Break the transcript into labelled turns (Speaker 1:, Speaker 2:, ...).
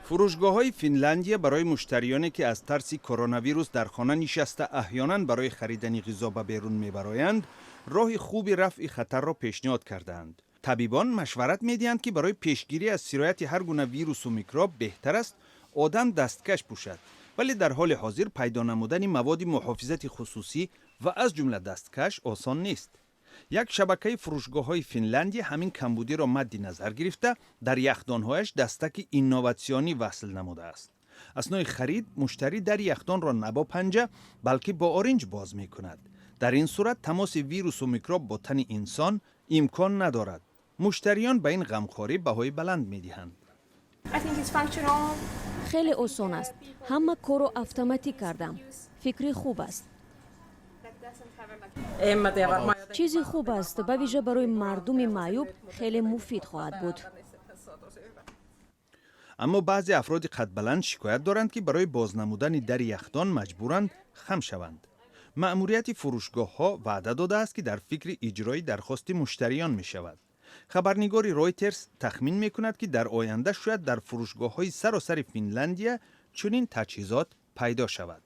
Speaker 1: فروشگاه‌های فنلندیا برای مشتریانی که از ترس کرونا ویروس در خانه نشسته احیانا برای خریدن غذا به بیرون میبرایند، راه خوبی رفع خطر را پیشنهاد کردند. طبیبان مشورت میدهند که برای پیشگیری از سرایت هر گونه ویروس و میکروب بهتر است آدم دستکش پوشد، ولی در حال حاضر پیدا نمودن مواد محافظت خصوصی و از جمله دستکش آسان نیست. یک شبکه فروشگاه‌های فنلندیا همین کمبودی را مد نظر گرفته در یخدان‌هایش دستک اینوواسیونی وصل نموده است. اثنای خرید مشتری در یخدان را نه با پنجه بلکه با آرنج باز می‌کند. در این صورت تماس ویروس و میکروب با تن انسان امکان ندارد. مشتریان به این غمخواری بهای بلند می‌دهند.
Speaker 2: خیلی آسان است. همه کارو اتوماتیک کردم. فکری خوب است. چیزی خوب است، به ویژه برای مردم معیوب خیلی مفید خواهد بود.
Speaker 1: اما بعضی افراد قد بلند شکایت دارند که برای بازنمودن در یخدان مجبورند خم شوند. مأموریت فروشگاه‌ها وعده داده است که در فکر اجرای درخواست مشتریان می شود. خبرنگار رویترز تخمین می کند که در آینده شاید در فروشگاه‌های سراسر فنلندیا چنین تجهیزات پیدا شود.